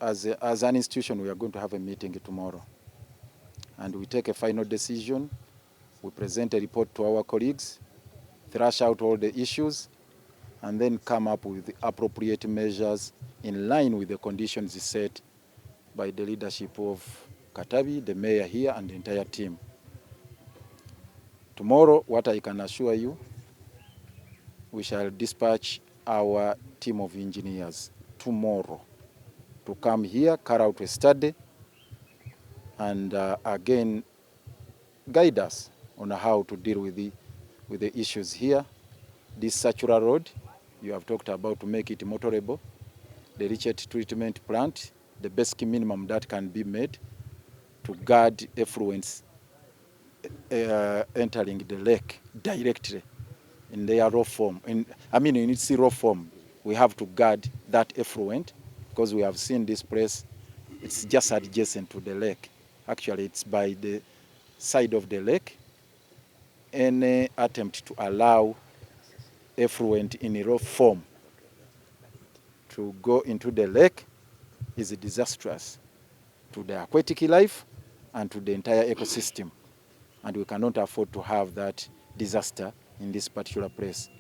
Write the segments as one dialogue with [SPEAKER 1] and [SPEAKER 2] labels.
[SPEAKER 1] as an institution, we are going to have a meeting tomorrow, and we take a final decision. We present a report to our colleagues, thrash out all the issues, and then come up with the appropriate measures in line with the conditions set by the leadership of Katabi, the mayor here, and the entire team. Tomorrow, what I can assure you, we shall dispatch our team of engineers tomorrow to come here, carry out a study, and again guide us on how to deal with the issues here. This Satura Road, you have talked about to make it motorable. The leachate treatment plant, the basic minimum that can be made to guard effluents entering the lake directly in their raw form. In its raw form, we have to guard that effluent because we have seen this place. It's just adjacent to the lake. Actually, it's by the side of the lake. Any attempt to allow effluent in a raw form to go into the lake is disastrous to the aquatic life and to the entire ecosystem. And we cannot afford to have that disaster in this particular place.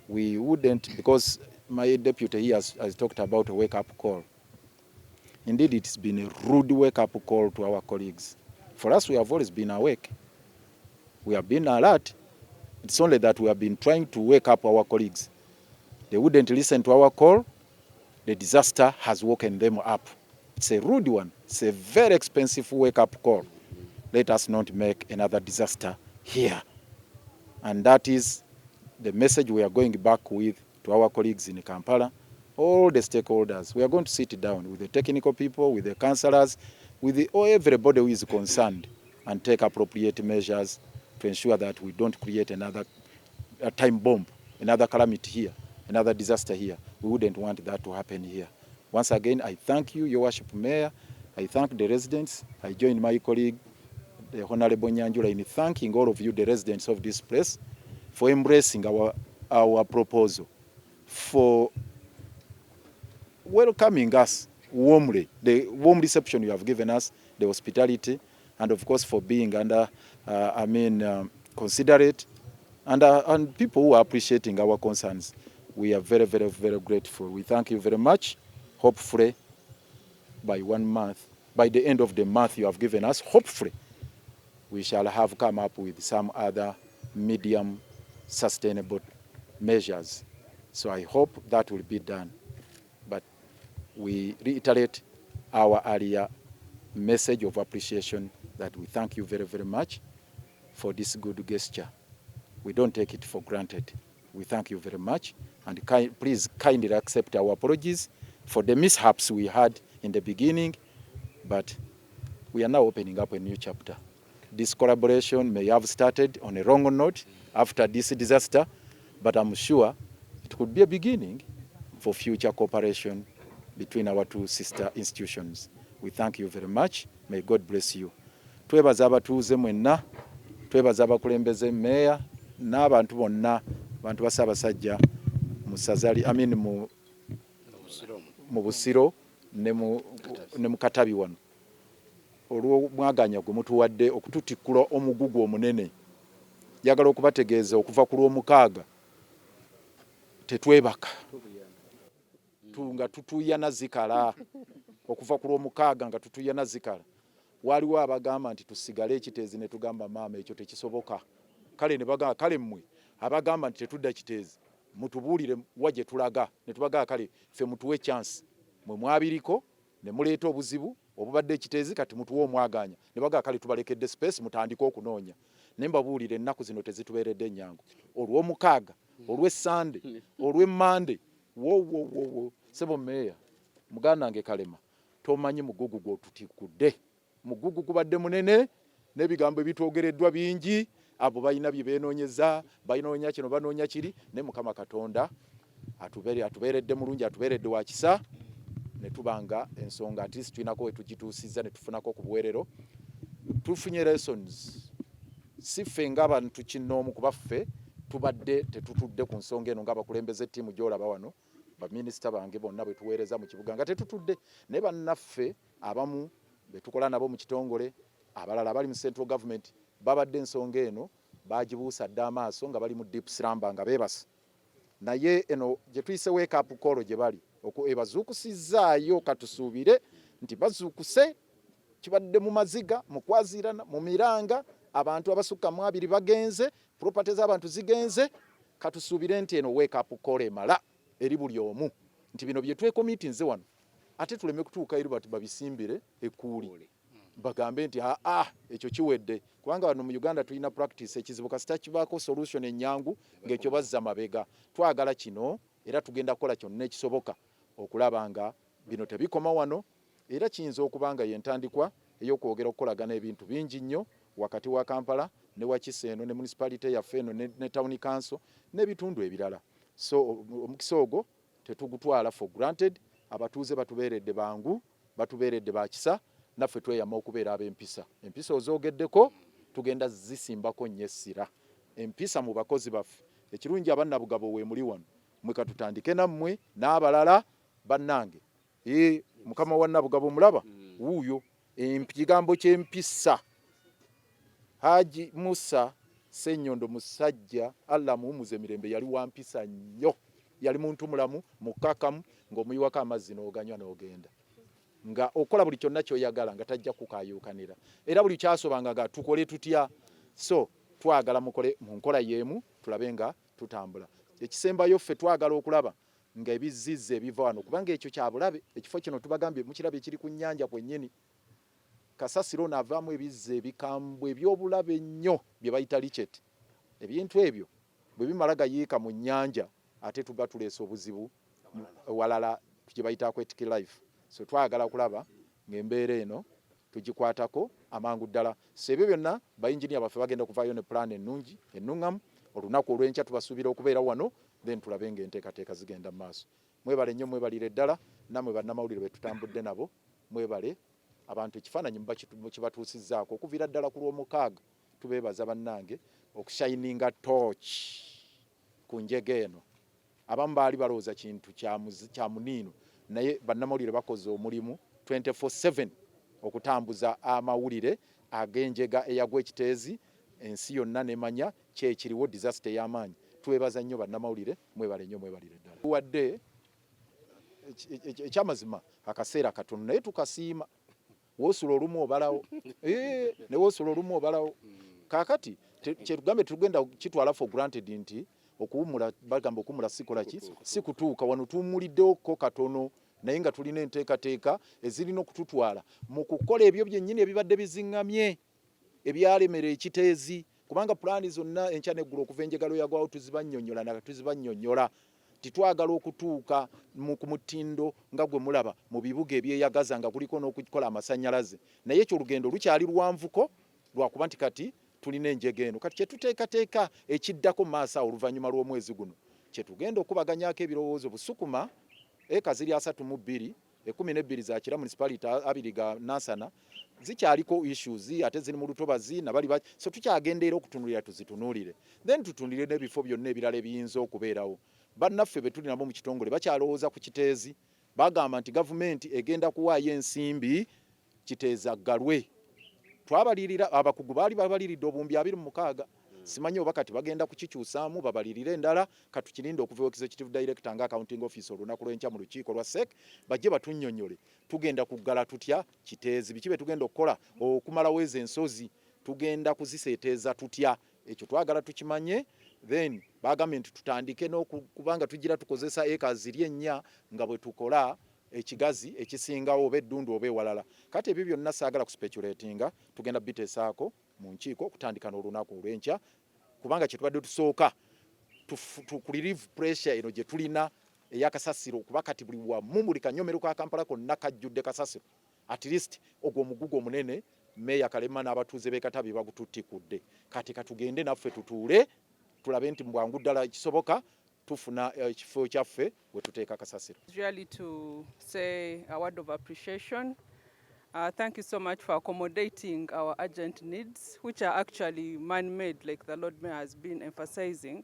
[SPEAKER 1] We wouldn't, because my deputy here has talked about a wake-up call. Indeed, it's been a rude wake-up call to our colleagues. For us, we have always been awake. We have been alert. It's only that we have been trying to wake up our colleagues. They wouldn't listen to our call. The disaster has woken them up. It's a rude one. It's a very expensive wake-up call. Let us not make another disaster here. And that is the message we are going back with to our colleagues in Kampala, all the stakeholders. We are going to sit down with the technical people, with the councillors, with everybody who is concerned, and take appropriate measures to ensure that we don't create another time bomb, another calamity here, another disaster here. We wouldn't want that to happen here. Once again, I thank you, Your Worship Mayor. I thank the residents. I join my colleague, the Honorable Nyanjula, in thanking all of you, the residents of this place, for embracing our proposal, for welcoming us warmly, the warm reception you have given us, the hospitality, and of course for being considerate, and people who are appreciating our concerns. We are very, very, very grateful. We thank you very much. Hopefully, by 1 month, by the end of the month you have given us, hopefully, we shall have come up with some other medium sustainable measures. So I hope that will be done. But we reiterate our earlier message of appreciation that we thank you very, very much for this good gesture. We don't take it for granted. We thank you very much, and please kindly accept our apologies for the mishaps we had in the beginning, but we are now opening up a new chapter. This collaboration may have started on a wrong note after this disaster, but I'm sure it could be a beginning for future cooperation between our two sister institutions. We thank you very much. May God bless you. Twebaza abatuuze mwenna, twebaza abakulembeze meya n'abantu bonna, abantu ba Ssaabasajja mu Sazali, mu Busiro ne mu Katabi wano. Olw'omwaganya gwe mutuwadde okututikkula omugugu omunene. Njagala okubategeeza okuva ku Lwomukaaga tetwebaka. Nga tutuyana zikala. Okuva ku Lwomukaaga nga tutuyana zikala. Waliwo abagamba nti tusigale ekiteezi ne tugamba maama ekyo tekisoboka. Kale ne bagamba kale mmwe abagamba nti tetudda kiteezi mutubuulire wa gye tulaga ne tubagaa kale ffe mutuwe chance mwe mwabiriko ne muleeta obuzibu obubadde ekiteezi kati mutuwe omwaganya ne bagaa kale tubalekedde space mutandike okunoonya ne mbabuulire ennaku zino tezitubeeredde nnyangu olw'Omukaaga olw'Essande olw'Emmande wo Ssebo Meeya muganda wange Kalema tomanyi mugugu gw'otutikudde mugugu gubadde munene n'ebigambo ebitwogereddwa bingi abo balina bye beenoonyeza balinoonya kino banoonya kiri ne Mukama Katonda atubeeredde mulungi atubeeredde wa kisa ne tubanga ensonga at least tulinako we tugituusizza ne tufunako ku buweerero tufunye lessons si ffe ng'abantu kinnoomu kuba ffe tubadde tetutudde ku nsonga eno ng'abakulembeze ttiimu gy'olaba wano baminisita bange bonna bwe tuweereza mu kibuga nga tetutudde naye bannaffe abamu betukola nabo mu kitongole abalala bali mu central government babadde ensonga eno bagibuusa dda amaaso nga bali mu deep slumber nga beebasa naye eno gye tuyise wake up call gye bali ebazuukusizaayo katusuubire nti bazuukuse kibadde mu maziga mu kwaziirana mu miranga abantu abasukka mu 2 bagenze property z'abantu zigenze katusuubire nti eno wake up call emala eri buli omu nti bino bye twekomiti nze wano ate tuleme kutuuka eri bati babisimbire ekuuli bagambe nti ekyo kiwedde kubanga wano mu Uganda tulina practice ekizibu kasita kibaako solution enyangu ng'ekyo bazza mabega twagala kino era tugenda kukola kyonna ekisoboka okulaba nga bino tebikoma wano era kiyinza okubanga yentandikwa ey'okwogera okukolagana ebintu bingi nnyo wakati wa Kampala ne Wakiso eno ne municipality yaffe eno ne town council n'ebitundu ebirala so omukisa ogwo tetugutwala for granted abatuuze batubeeredde bangu batubeeredde bakisa naffe tweyama okubeera ab'empisa empisa ozoogeddeko tugenda zisimbako nnyo essira empisa mu bakozi baffe ekirungi abannabugabo we muli wano mwe katutandike nammwe n'abalala bannange mukama wa Nabugabo mulaba wuuyo ekigambo ky'empisa Haji Musa Ssenyondo musajja Allah muwumuze mirembe yali wa mpisa nnyo yali muntu mulamu mukakamu ng'omuyiwako amazzi n'oganywa n'ogenda nga okola buli kyonna kyoyagala nga tajja kukayuukanira era buli kyasobanga nga tukole tutya so twagala mukole mu nkola y'emu tulabe nga tutambula ekisembayo ffe twagala okulaba nga ebizizze ebiva wano kubanga ekyo kyabulabe ekifo kino tubagambye mukirabe ekiri ku nnyanja kwennyini kasasiro naavaamu ebizze ebikambwe ebyobulabe nnyo bye bayita lichet ebintu ebyo bwe bimala gayiika mu nnyanja ate tuba tuleesa obuzibu walala gye bayita aquatic life so twagala kulaba ng'embeera eno tugikwatako amangu ddala so ebyo byonna bayinjiniya baffe bagenda kuvaayo ne plan ennungi ennuŋŋamu olunaku olw'enkya tubasuubira okubeera wano then tulabe ng'enteekateeka zigenda mu maaso mwebale nnyo mwebalire ddala nammwe bannamawulire be tutambudde nabo mwebale abantu ekifaananyi kibatuusizzaako okuviira ddala ku lw'omukaaga tubeebaza bannange okushininga torch ku njege eno abamu baali balowooza kintu kya muniino naye bannamawulire bakoze omulimu 24/7 okutambuza amawulire ag'enjega eyagwa ekiteezi ensi yonna nemanya kyekiriwo disaster y'amaanyi twebaza nnyo bannamawulire mwebale nnyo mwebalire ddala wadde ekyamazima akaseera katono naye tukasiima woosula olumu obalawo ne woosula olumu obalawo kaakati kyetugambe tugenda kitwala for granted nti okuwumula bagamba okuwumula sikola ki si kutuuka wano tuwumuliddeoko katono naye nga tulina enteekateeka ezirina okututwala mu kukola ebyo byennyini ebibadde biziŋŋamye ebyalemera ekiteezi kubanga pulaani zonna enkya n'eggulu okuva enjegalo yagwawo tuzibannyonnyola naga tuzibannyonnyola titwagala okutuuka ku mutindo nga gwe mulaba mu bibuga ebyeyagaza nga kuliko n'okukola amasannyalaze naye ekyo olugendo lukyali lwanvuko lwakuba nti kati tulina enjega eno kati kyetuteekateeka ekiddako mu maaso awo oluvannyuma lw'omwezi guno kyetugenda okubaganyako ebirowoozo busukuma eka ziri 32 12 za kira municipality 2 ga Nansana zikyaliko issues ate ziri mu lutobazi nabali so tukyagendeera okutunulira tuzitunuulire then tutunulire n'ebifo byonna ebirala ebiyinza okubeerawo bannaffe be tuli nabo mu kitongole bakyalowooza ku kiteezi bagamba nti gavumenti egenda kuwaayo ensimbi kiteezi aggalwe twabalirira abakugu baali babaliridde obumbi 26 simanyi oba kati bagenda kukikyusaamu babalirire endala katukirinde okuva executive director nga accounting officer olunaku lw'enkya mu lukiiko lwa SEC bajje batunnyonnyole tugenda kuggala tutya kiteezi biki be tugenda okukola okumalawo ezo ensozi tugenda kuziseeteeza tutya ekyo twagala tukimanye then bagambye nti tutandike n'okubanga tugira tukozesa eka ziri ennya nga bwe tukola ekigazi ekisingawo oba eddundu oba ewalala kati ebyo byonna saagala kuspeculatinga tugenda biteesaako mu nkiiko okutandika n'olunaku olw'enkya kubanga kyetubadde tusooka relieve pressure eno gye tulina ey'akasasiro kuba kati buli wamu buli kanyomero ka Kampala konna kajjudde kasasiro at least ogwo omugugu omunene Meya Kalema n'abatuuze b'e Katabi bagututtikudde kati katugende naffe tutuule tulabe nti bwangu ddala kisoboka tufuna ekifo kyaffe we tuteeka kasasiro.
[SPEAKER 2] Really to say a word of appreciation. Thank you so much for accommodating our urgent needs, which are actually man-made, like the Lord Mayor has been emphasizing.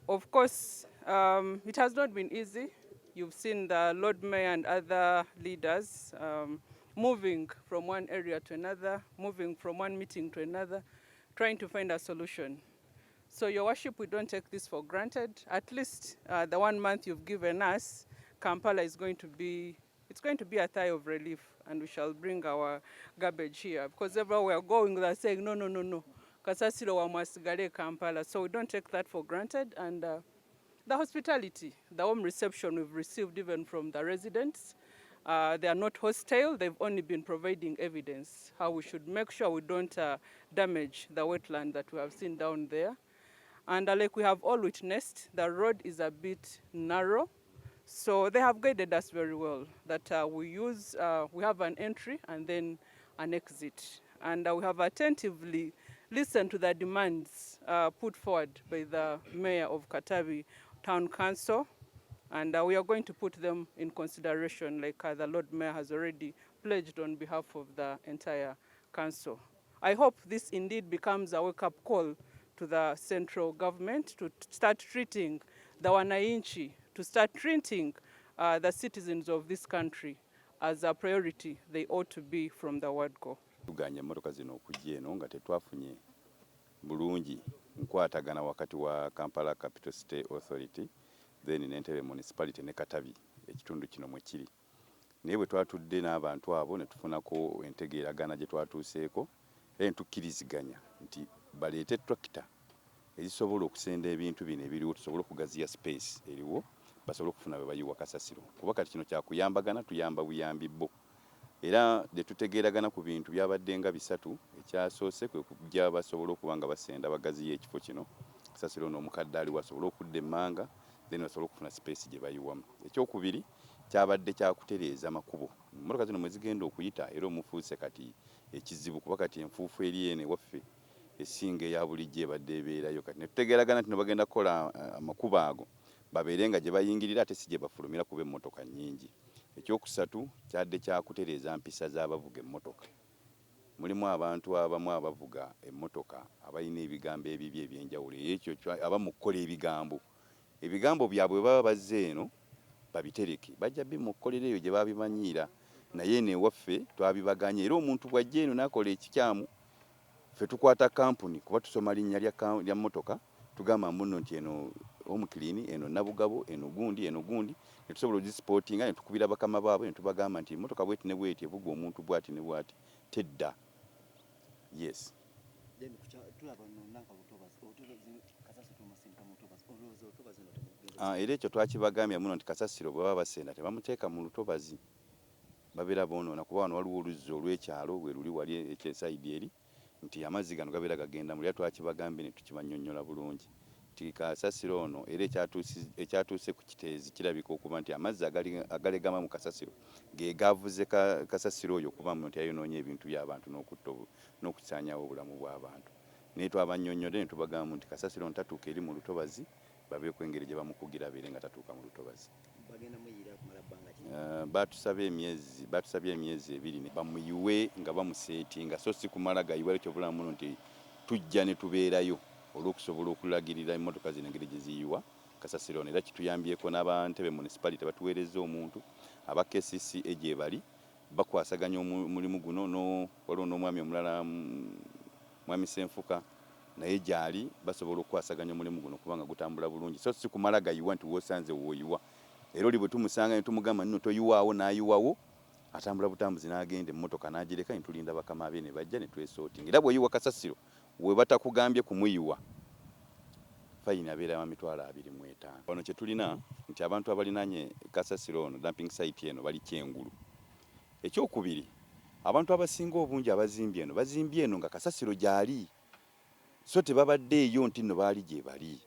[SPEAKER 2] Of course, it has not been easy. You've seen the Lord Mayor and other leaders moving from one area to another, moving from one meeting to another, trying to find a solution. So, Your Worship, we don't take this for granted. At least the 1 month you've given us, Kampala is going to be, it's going to be a sigh of relief, and we shall bring our garbage here. Because everywhere we are going, they're saying, no, no, no, no. Kasasiro wa mwasigale Kampala. So we don't take that for granted. And the hospitality, the warm reception we've received even from the residents, they are not hostile. They've only been providing evidence how we should make sure we don't damage the wetland that we have seen down there. And like we have all witnessed, the road is a bit narrow. So they have guided us very well that we have an entry and then an exit. And we have attentively listened to the demands put forward by the Mayor of Katavi Town Council. And we are going to put them in consideration, like the Lord Mayor has already pledged on behalf of the entire council. I hope this indeed becomes a wake-up call to the central government to start treating the wananchi, to start treating the citizens of this country as a priority they ought to be from the word go.
[SPEAKER 3] Tuganya emmotoka zino okujja eno nga tetwafunye bulungi nkwatagana wakati wa Kampala Capital City Authority then n'Entebbe Municipality ne Katavi ekitundu kino mwe kiri. Naye bwe twatudde n'abantu abo ne tufunako entegeeragana gye twatuuseeko era tukkiriziganya nti baleete tractor ezisobola okusenda ebintu bino ebiriwo tusobole okugaziya space eriwo basobole okufuna bwe bayiwa kasasiro. Kuba kati kino kyakuyambagana tuyamba buyambi bbo. Era de tutegeeragana ku bintu byabadde nga bisatu. Ekyasoose kwe kujja basobola okuba nga basenda bagaziya ekifo kino kasasiro n'omukadde ali wasobola okudda emmanga then basobola okufuna space gye bayiwamu. Ekyokubiri kyabadde kyakutereeza makubo. Emmotoka zino mwe zigenda okuyita era omufuuse kati ekizibu kuba kati enfuufu eri ene waffe esinga eya bulijjo ebadde ebeerayo kati ne tutegeeragana nti bagenda kukola amakubo ago babeere nga gye bayingirira ate si gye bafulumira kuba emmotoka nnyingi. Ekyokusatu kyadde kyakutereeza mpisa z'abavuga emmotoka. Mulimu abantu abamu abavuga emmotoka abalina ebigambo ebibye ebyenjawulo ekyo abamu kukola ebigambo byabwe baba bazze eno babitereke bajja bimukolera eyo gye babimanyiira naye ene waffe twabibaganye era omuntu bw'ajja eno n'akola ekikyamu ffe tukwata kampuni kuba tusoma linnya lya mmotoka tugamba muno nti eno omukilini eno nabugabo eno gundi ne tusobola ogisportinga ne tukubira bakama baabwe ne tubagamba nti emmotoka bweti ne bweti evuga omuntu bwati ne bwati tedda. Yes. Era ekyo twakibagambye muno nti kasasiro bwe baba basenda tebamuteeka mu lutobazi babeera boonoona kuba wano waliwo oluzzi olw'ekyalo bwe luli wali ekyesayidi eri nti amazzi gano gabeera gagenda mu era twakibagambye ne tukibannyonnyola bulungi nti kasasiro ono era ekyatuuse ku kiteezi kirabika okuba nti amazzi agalegama mu kasasiro ge gavuze kasasiro oyo okuba nti ayonoonye ebintu by'abantu n'okusaanyawo obulamu bw'abantu. Naye twabannyonnyodde ne tubagamba nti kasasiro ntatuuka eri mu lutobazi babeeko engeri gye bamukugira abeere nga tatuuka mu lutobazi. Batusabye emyezi 2 bamuyiwe nga bamuseetinga so si kumala gayiwa ekyo bulamu muno nti tujja ne tubeerayo olw'okusobola okulagirira emmotoka zino engeri gye ziyiwa kasasiro. Era kituyambyeko n'Entebbe Municipality batuweereza omuntu aba KCCA gye bali bakwasaganya omulimu guno waliwo n'omwami omulala mwami Senfuka naye gyali basobola okukwasaganya omulimu guno kubanga gutambula bulungi so si kumala gayiwa nti wosanze woyiwa. Era oli bwe tumusanga ne tumugamba nno toyiwaawo n'ayiwawo atambula butambuzi n'agenda emmotoka n'agireka ne tulinda bakama be ne bajja ne twesootinga. Era bw'oyiwa kasasiro we batakugambye kumuyiwa fayini abeera ya $25,000. Wano kye tulina nti abantu abalinaanye kasasiro ono dumping site eno bali Kyengulu. Ekyokubiri abantu abasinga obungi abazimbye eno bazimbye eno nga kasasiro gyali so tebabadde eyo nti nno baali gye bali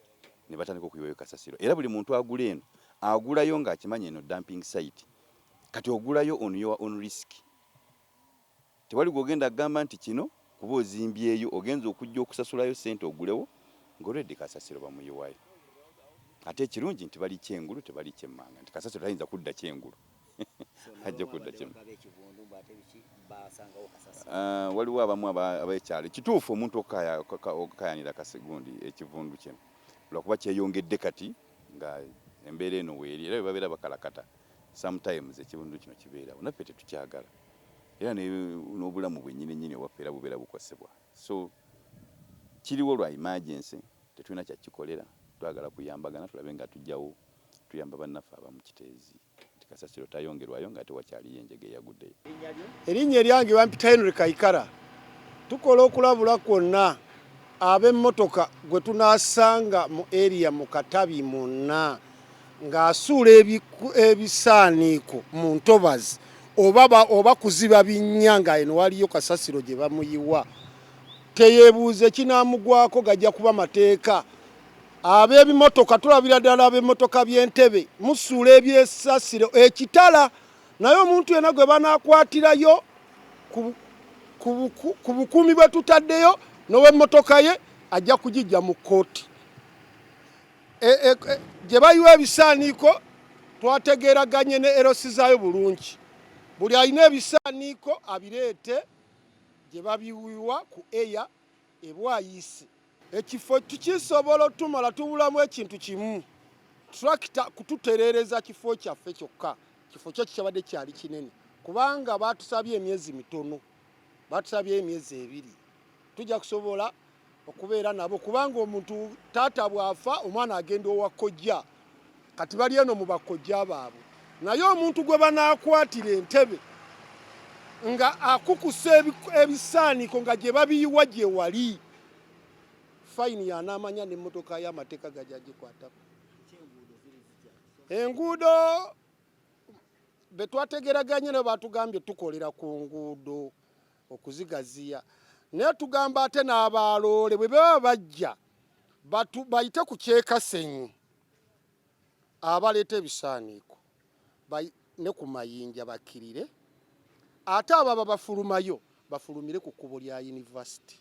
[SPEAKER 3] ne batandika okuyiwayo kasasiro. Era buli muntu agula eno agulayo ng'akimanya eno dumping site kati ogulayo on your own risk. Tewali gwogenda agamba nti kino kuba ozimbyeyo ogenza okujja okusasulayo ssente ogulewo ng'olwedde kasasiro bamuyiwayo. Ate ekirungi nti bali Kyengulu tebali Kyemmanga nti kasasiro tayinza kudda Kyengulu ajja kudda Kyemmanga. Waliwo abamu ab'ekyalo kituufu omuntu okayanira kasigundi ekivundu kino lwakuba kyeyongedde kati nga embeera eno weeri era babeera bakalakata sometimes ekitundu kino kibeerawo naffe tetukyagala era n'obulamu bwennyini owaffe era bubeera bukosebwa so kiriwo lwa emergency tetulina kyakikolera twagala kuyambagana tulabe nga tujjawo tuyamba bannaffe abamu kiteezi nti kasasiro tayongerwayo nga tewakyaliyo enjege eyaguddeyo.
[SPEAKER 4] Erinnya eryange bampita Henry Kayikara. Tukola okulabula kwonna ab'emmotoka gwe tunaasanga mu area mu Katabi munna ng'asuula ebisaaniiko mu ntobazi oba kuziba binnya nga eno waliyo kasasiro gye bamuyiwa teyeebuuze kinaamugwako gajja kuba mateeka. Ab'ebimotoka tulabira ddala ab'emmotoka by'entebe musuula ebyesasiro ekitala naye omuntu yena gwe banaakwatirayo ku bukuumi bwe tutaddeyo n'ow'emmotoka ye ajja kugijja mu kkooti. Gye bayiwa ebisaaniiko twategeeraganye ne erosi zaayo bulungi. Buli alina ebisaaniiko abireete gye babiwiwa ku eya ebwayise. Ekifo tukisobola otumala tubulamu ekintu kimu. Tractor kututereereza kifo kyaffe kyokka. Kifo kyo kyabadde kyali kinene. Kubanga baatusabye emyezi mitono. Baatusabye emyezi 2. Tujja kusobola okubeera nabo kubanga omuntu taata bwafa omwana agenda owa kkojja. Kati bali eno mu bakkojja baabwe. Naye omuntu gwe banaakwatira entebe nga akukusa ebisaaniiko nga gye babiyiwa gye wali fayini y'anaamanya n'emmotoka y'amateeka gajja gikwatako. Enguudo be twategeraganye ne batugambye tukolera ku nguudo okuzigaziya. Naye tugamba ate n'abaloole bwe baba bajja bayite ku kyekasenyi abaleeta ebisaaniiko ne ku mayinja bakkirire ate ababa bafulumayo bafulumire ku kkubo lya yunivasite.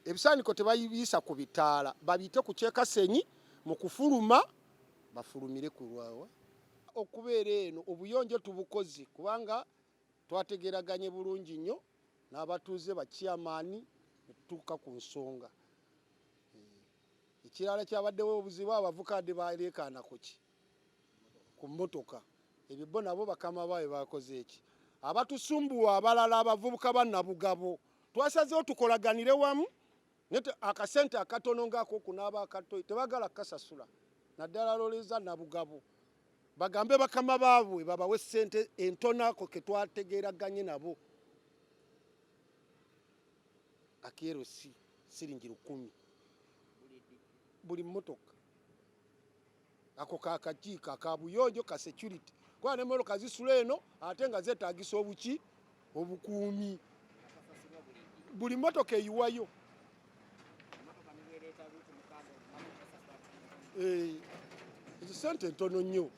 [SPEAKER 4] Ebisaaniiko tebayibiisa ku bitaala babiyite ku kyekasenyi mu kufuluma bafulumire ku lwawa. Okubeera eno obuyonjo tubukoze kubanga twategeraganye bulungi nnyo n'abatuuze bakyamaani ne tutuuka ku nsonga. Ekirala kyabaddewo obuzibu abavukadde baleekaanako ki ku mmotoka. Ebyo bo nabo bakama baabwe bakoze eki. Abatusumbuwa abalala abavubuka bannabugabo twasazeewo tukolaganire wamu akasente akatono ngaako kunaaba akatoyi tebagala kasasula naddala loleza nabugabo bagambe bakama baabwe babawe ssente entonako ke twategeeraganye nabo. Akerosi siringi 10 buli mmotoka. Ako kakakiika kabuyonjo ka security kwa ne mmotoka zisula eno ate nga zeetaagisa obuki obukuumi. Buli mmotoka eyiwayo. Ezo sente ntono nnyo.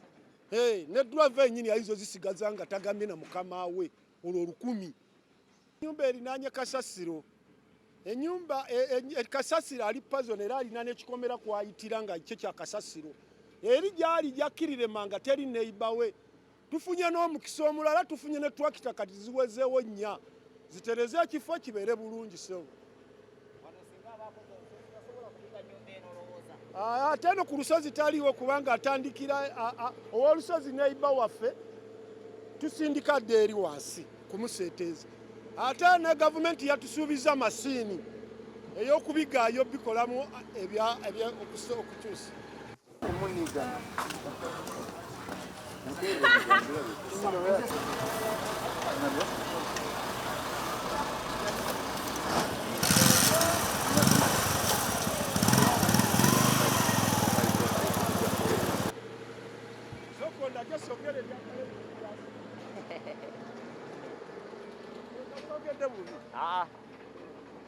[SPEAKER 4] Ne driver ennyini yayizo zisigaza nga tagambye na mukama we olwo 10. Ennyumba erinaanye kasasiro. Ennyumba kasasiro ali puzzle era alina n'ekikomera kwayitira nga kye kya kasasiro. Eri gyali jakkirire manga teri neighbor we. Tufunye n'omukisa omulala tufunye ne tractor kati ziwezeewo 4 zitereze ekifo kibeere bulungi so. Ate no ku lusozi taliwo kubanga atandikira ow'olusozi neighbor waffe tusindikadde eri wansi kumuseeteeza. Ate ne gavumenti yatusuubiza masiini ey'okubigaayo bikolamu okukyusa.